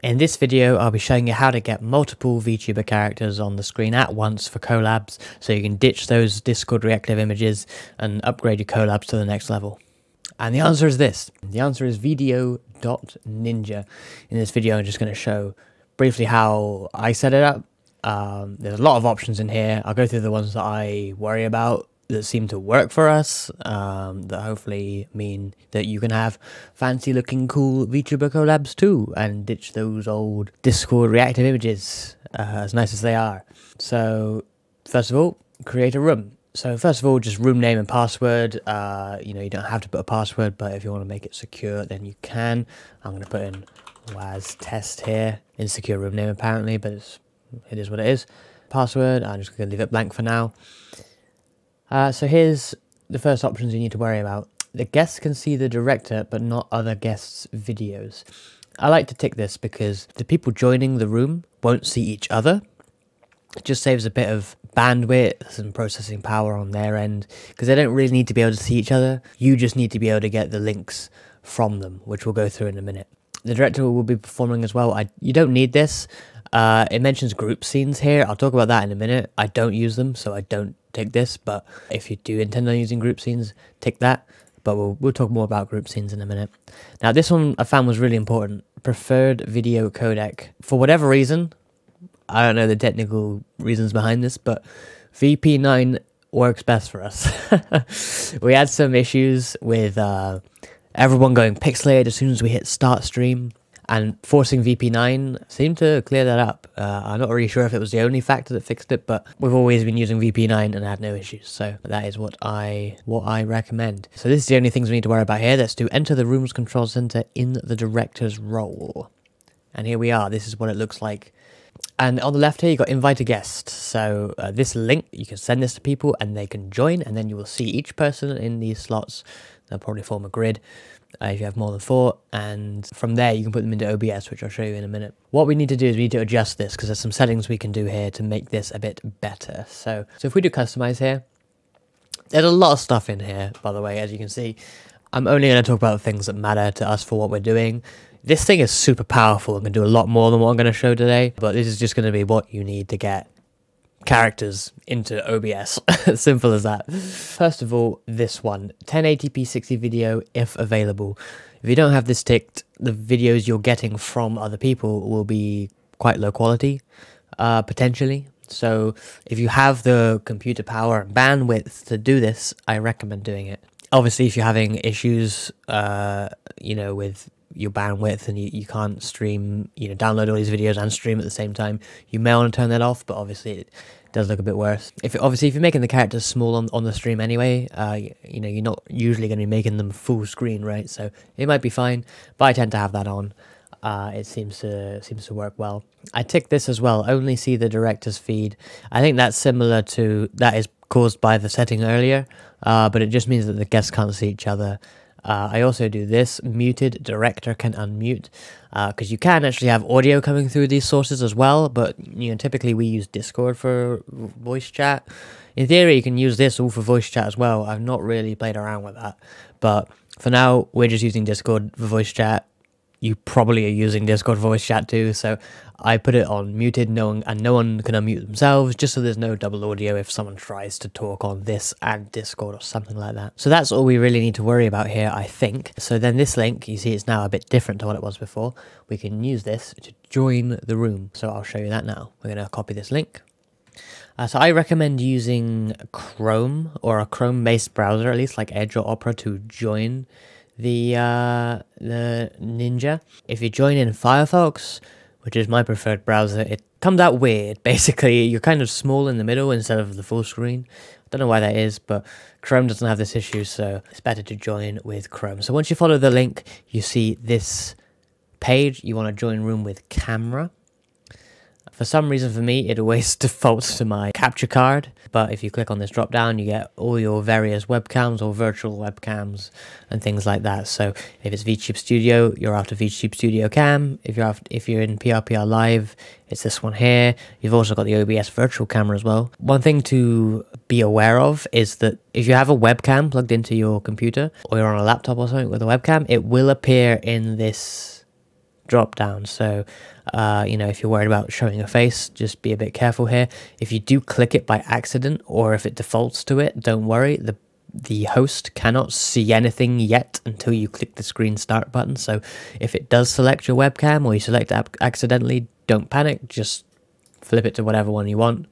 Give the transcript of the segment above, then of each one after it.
In this video, I'll be showing you how to get multiple VTuber characters on the screen at once for collabs, so you can ditch those Discord reactive images and upgrade your collabs to the next level. And the answer is this. The answer is VDO.Ninja. In this video, I'm just going to show briefly how I set it up. There's a lot of options in here. I'll go through the ones that I worry about that seem to work for us, that hopefully mean that you can have fancy looking cool VTuber collabs too, and ditch those old Discord reactive images, as nice as they are. So first of all, create a room. So first of all, just room name and password. You don't have to put a password, but if you want to make it secure, then you can. I'm going to put in WAS test here. Insecure room name apparently, but it is what it is. Password, I'm just going to leave it blank for now. So here's the first options you need to worry about. The guests can see the director, but not other guests' videos. I like to tick this because the people joining the room won't see each other. It just saves a bit of bandwidth and processing power on their end, because they don't really need to be able to see each other. You just need to be able to get the links from them, which we'll go through in a minute. The director will be performing as well. You don't need this. It mentions group scenes here. I'll talk about that in a minute. I don't use them, so I don't tick this, but if you do intend on using group scenes, tick that. But we'll talk more about group scenes in a minute. Now, this one I found was really important. Preferred video codec. For whatever reason, I don't know the technical reasons behind this, but VP9 works best for us. We had some issues with everyone going pixelated as soon as we hit start stream, and forcing VP9 seemed to clear that up. I'm not really sure if it was the only factor that fixed it, but we've always been using VP9 and had no issues, so that is what I recommend. So this is the only things we need to worry about here. Let's do enter the room's control center in the director's role. And here we are. This is what it looks like. And on the left here, you got invite a guest. So this link, you can send this to people and they can join, and then you will see each person in these slots. They'll probably form a grid if you have more than 4, and from there you can put them into OBS, which I'll show you in a minute. What we need to do is we need to adjust this, because there's some settings we can do here to make this a bit better. So if we do customize here, there's a lot of stuff in here, by the way. As you can see, I'm only going to talk about things that matter to us for what we're doing. This thing is super powerful and can do a lot more than what I'm going to show today, but this is just going to be what you need to get characters into OBS. Simple as that. First of all, this one, 1080p 60 video if available. If you don't have this ticked, the videos you're getting from other people will be quite low quality, potentially. So if you have the computer power and bandwidth to do this, I recommend doing it. Obviously, if you're having issues, with your bandwidth and you can't stream, download all these videos and stream at the same time, you may want to turn that off, but obviously it does look a bit worse. If you're making the characters small on the stream anyway, you're not usually going to be making them full screen, right? So it might be fine, but I tend to have that on. It seems to work well. I tick this as well, only see the director's feed. I think that's similar to, that is caused by the setting earlier, but it just means that the guests can't see each other. I also do this, muted, director can unmute, because you can actually have audio coming through these sources as well, but typically we use Discord for voice chat. In theory, you can use this all for voice chat as well. I've not really played around with that, but for now, we're just using Discord for voice chat. You probably are using Discord voice chat too, so I put it on muted, no one can unmute themselves, just so there's no double audio if someone tries to talk on this and Discord or something like that. So that's all we really need to worry about here, I think. So then this link, you see it's now a bit different to what it was before. We can use this to join the room, so I'll show you that now. We're going to copy this link. So I recommend using Chrome, or a Chrome-based browser, at least like Edge or Opera, to join the Ninja. If you join in Firefox, which is my preferred browser, it comes out weird. Basically, you're kind of small in the middle instead of the full screen. Don't know why that is, but Chrome doesn't have this issue, so it's better to join with Chrome. So once you follow the link, you see this page. You want to join room with camera. For some reason, for me, it always defaults to my capture card, but if you click on this drop down, you get all your various webcams or virtual webcams and things like that. So if it's VTube Studio, you're after VTube Studio Cam. If you're in PRPR Live, it's this one here. You've also got the OBS virtual camera as well. One thing to be aware of is that if you have a webcam plugged into your computer, or you're on a laptop or something with a webcam, it will appear in this drop down. So, you know, if you're worried about showing a face, just be a bit careful here. If you do click it by accident, or if it defaults to it, don't worry. The host cannot see anything yet until you click the screen start button. So if it does select your webcam, or you select it accidentally, don't panic. Just flip it to whatever one you want,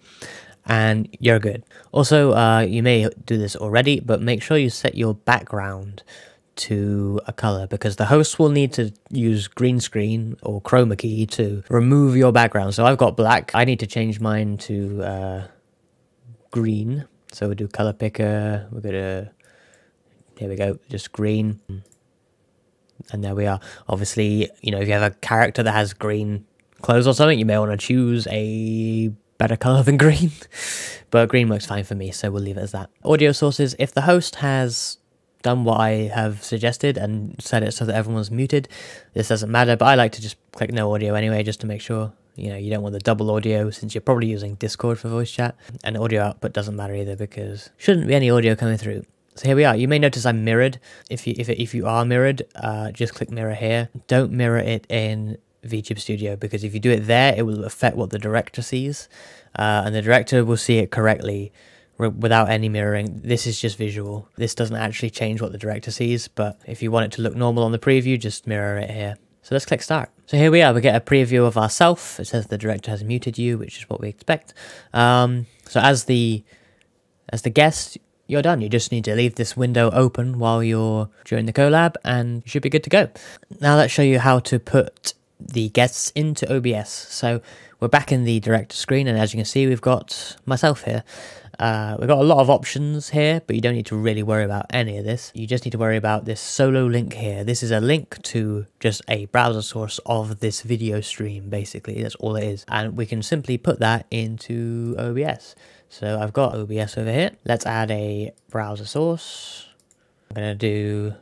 and you're good. Also, you may do this already, but make sure you set your background to a color, because the host will need to use green screen or chroma key to remove your background. So I've got black. I need to change mine to green. So we'll do color picker. We're gonna, here we go, just green. And there we are. Obviously, you know, if you have a character that has green clothes or something, you may want to choose a better color than green. But green works fine for me, so we'll leave it as that. Audio sources. If the host has done what I have suggested and set it so that everyone's muted, this doesn't matter, but I like to just click no audio anyway, just to make sure. You know, you don't want the double audio, since you're probably using Discord for voice chat. And audio output doesn't matter either, because shouldn't be any audio coming through. So here we are. You may notice I'm mirrored. If you are mirrored, just click mirror here. Don't mirror it in VTuber Studio, because if you do it there, it will affect what the director sees, and the director will see it correctly without any mirroring. This is just visual. This doesn't actually change what the director sees, but if you want it to look normal on the preview, just mirror it here. So let's click start. So here we are, we get a preview of ourselves. It says the director has muted you, which is what we expect. So as the guest, you're done. You just need to leave this window open while you're during the collab, and you should be good to go. Now let's show you how to put the guests into OBS. So we're back in the director screen, and as you can see, we've got myself here. We've got a lot of options here, but you don't need to really worry about any of this. You just need to worry about this solo link here. This is a link to just a browser source of this video stream, basically. That's all it is. And we can simply put that into OBS. So I've got OBS over here. Let's add a browser source. I'm going to do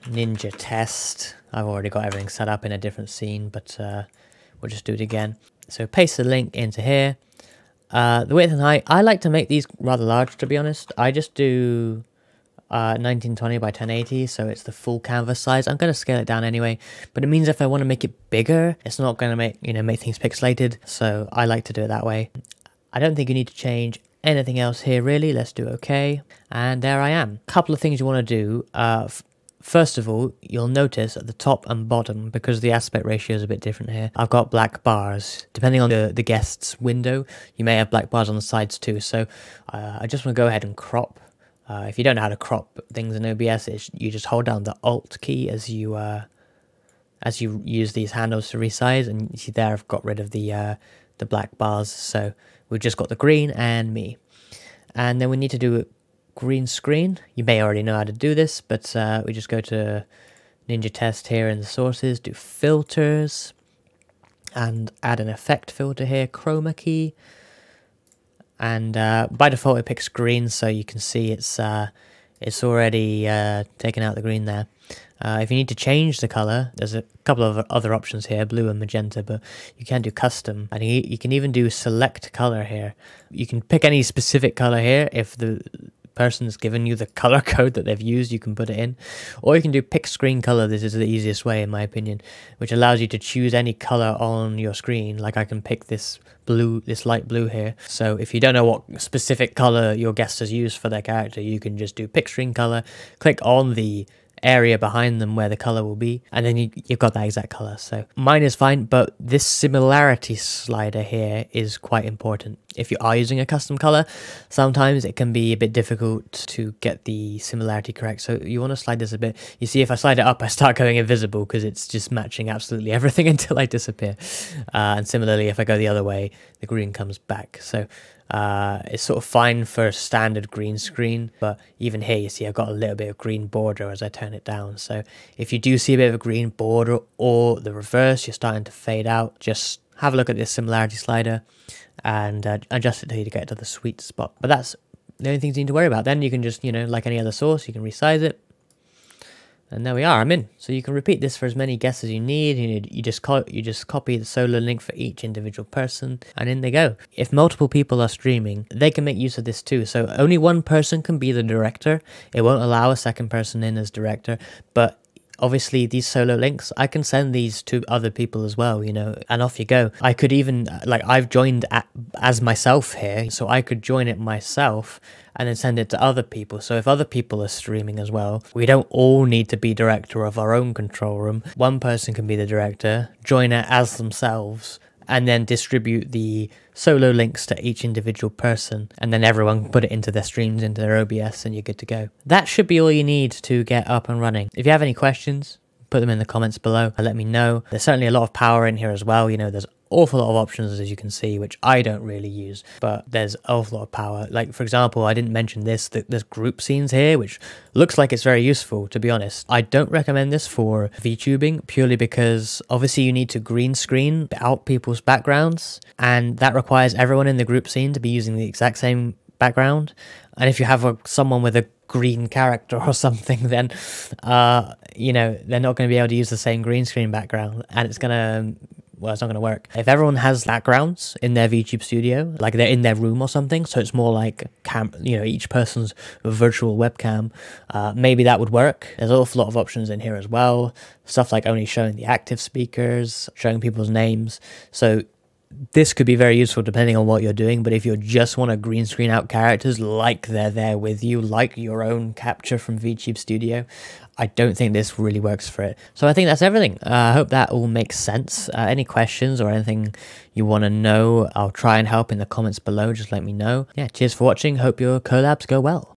Ninja test. I've already got everything set up in a different scene, but we'll just do it again. So paste the link into here. The width and height, I like to make these rather large, to be honest. I just do 1920 by 1080, so it's the full canvas size. I'm going to scale it down anyway, but it means if I want to make it bigger, it's not going to make things pixelated, so I like to do it that way. I don't think you need to change anything else here, really. Let's do OK, and there I am. A couple of things you want to do. First of all, you'll notice at the top and bottom, because the aspect ratio is a bit different here, I've got black bars. Depending on the guest's window, you may have black bars on the sides too. So I just want to go ahead and crop. If you don't know how to crop things in OBS, you just hold down the Alt key as you use these handles to resize, and you see there I've got rid of the black bars. So we've just got the green and me. And then we need to do green screen. You may already know how to do this, but we just go to Ninja test here in the sources, do filters, and add an effect filter here, chroma key. And by default it picks green, so you can see it's already taken out the green there. If you need to change the color, there's a couple of other options here, blue and magenta, but you can do custom, and you can even do select color here. You can pick any specific color here. If the person's given you the color code that they've used, you can put it in, or you can do pick screen color. This is the easiest way, in my opinion, which allows you to choose any color on your screen. Like I can pick this blue, this light blue here. So if you don't know what specific color your guest has used for their character, you can just do pick screen color, click on the area behind them where the color will be, and then you've got that exact color. So mine is fine, but this similarity slider here is quite important. If you are using a custom color, sometimes it can be a bit difficult to get the similarity correct, so you want to slide this a bit. You see, if I slide it up, I start going invisible because it's just matching absolutely everything until I disappear. And similarly, if I go the other way, the green comes back. So it's sort of fine for standard green screen, but even here you see I've got a little bit of green border as I turn it down. So if you do see a bit of a green border, or the reverse, you're starting to fade out, just have a look at this similarity slider and adjust it till you get to the sweet spot. But that's the only things you need to worry about. Then you can just, like any other source, you can resize it. And there we are, I'm in. So you can repeat this for as many guests as you need. You just copy the solo link for each individual person, and in they go. If multiple people are streaming, they can make use of this too. So only one person can be the director. It won't allow a second person in as director, but obviously these solo links, I can send these to other people as well, you know, and off you go. I could even, like, I've joined as myself here, so I could join it myself and then send it to other people. So if other people are streaming as well, we don't all need to be director of our own control room. One person can be the director, join it as themselves, and then distribute the solo links to each individual person, and then everyone can put it into their streams, into their OBS, and you're good to go. That should be all you need to get up and running. If you have any questions, put them in the comments below and let me know. There's certainly a lot of power in here as well. You know, there's awful lot of options, as you can see, which I don't really use, but there's an awful lot of power. Like, for example, I didn't mention this, there's group scenes here, which looks like it's very useful, to be honest. I don't recommend this for VTubing, purely because obviously you need to green screen out people's backgrounds, and that requires everyone in the group scene to be using the exact same background. And if you have someone with a green character or something, then you know, they're not going to be able to use the same green screen background, and it's gonna, well, it's not going to work. If everyone has backgrounds in their VTube studio, like they're in their room or something, so it's more like you know, each person's virtual webcam, maybe that would work. There's an awful lot of options in here as well, stuff like only showing the active speakers, showing people's names. So this could be very useful depending on what you're doing, but if you just want to green screen out characters like they're there with you, like your own capture from VTube Studio, I don't think this really works for it. So I think that's everything. I hope that all makes sense. Any questions or anything you want to know, I'll try and help in the comments below. Just let me know. Yeah, cheers for watching. Hope your collabs go well.